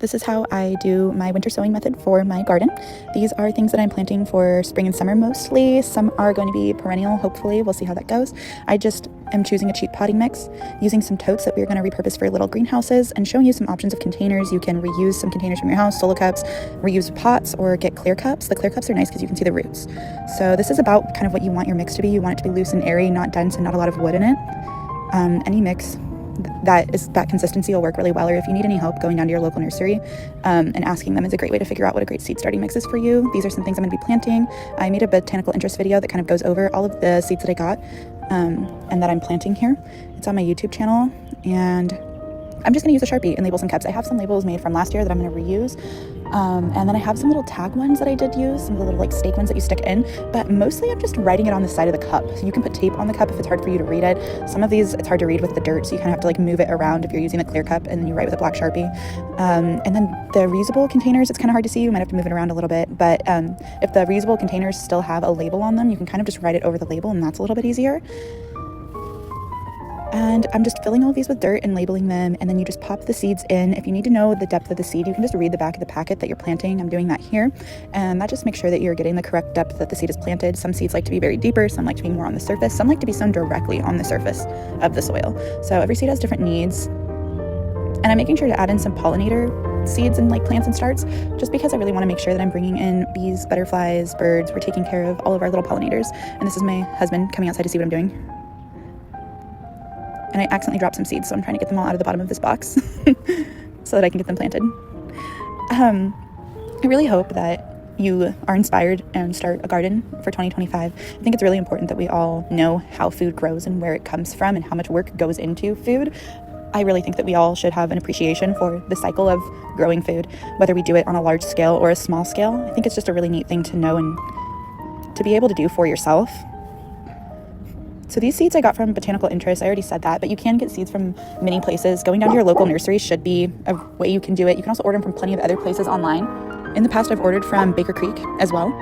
this is how I do my winter sowing method for my garden. These are things that I'm planting for spring and summer mostly. Some are going to be perennial, hopefully. We'll see how that goes. I just am choosing a cheap potting mix, using some totes that we're going to repurpose for little greenhouses, and showing you some options of containers. You can reuse some containers from your house, solo cups, reuse pots, or get clear cups. The clear cups are nice because you can see the roots. So this is about kind of what you want your mix to be. You want it to be loose and airy, not dense and not a lot of wood in it. Any mix that consistency will work really well. Or if you need any help, going down to your local nursery and asking them is a great way to figure out what a great seed starting mix is for you. These are some things I'm going to be planting. I made a botanical interest video that kind of goes over all of the seeds that I got and that I'm planting here. It's on my YouTube channel, and I'm just going to use a Sharpie and label some cups. I have some labels made from last year that I'm going to reuse. And then I have some little tag ones that I did use, some of the little like stake ones that you stick in, but mostly I'm just writing it on the side of the cup. So you can put tape on the cup if it's hard for you to read it. Some of these, it's hard to read with the dirt, so you kind of have to like move it around if you're using the clear cup, and then you write with a black Sharpie. And then the reusable containers, it's kind of hard to see. You might have to move it around a little bit, but if the reusable containers still have a label on them, you can kind of just write it over the label, and that's a little bit easier. And I'm just filling all of these with dirt and labeling them, and then you just pop the seeds in. If you need to know the depth of the seed, you can just read the back of the packet that you're planting. I'm doing that here, and that just makes sure that you're getting the correct depth that the seed is planted. Some seeds like to be very deeper, some like to be more on the surface, some like to be sown directly on the surface of the soil. So every seed has different needs, and I'm making sure to add in some pollinator seeds and like plants and starts, just because I really want to make sure that I'm bringing in bees, butterflies, birds. We're taking care of all of our little pollinators. And this is my husband coming outside to see what I'm doing. And I accidentally dropped some seeds, so I'm trying to get them all out of the bottom of this box so that I can get them planted. I really hope that you are inspired and start a garden for 2025. I think it's really important that we all know how food grows and where it comes from and how much work goes into food. I really think that we all should have an appreciation for the cycle of growing food, whether we do it on a large scale or a small scale. I think it's just a really neat thing to know and to be able to do for yourself. So these seeds I got from Botanical Interest. I already said that, but you can get seeds from many places. Going down to your local nursery should be a way you can do it. You can also order them from plenty of other places online. In the past, I've ordered from Baker Creek as well.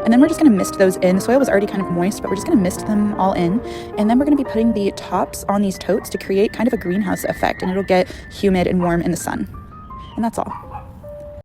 And then we're just going to mist those in. The soil was already kind of moist, but we're just going to mist them all in. And then we're going to be putting the tops on these totes to create kind of a greenhouse effect, and it'll get humid and warm in the sun. And that's all.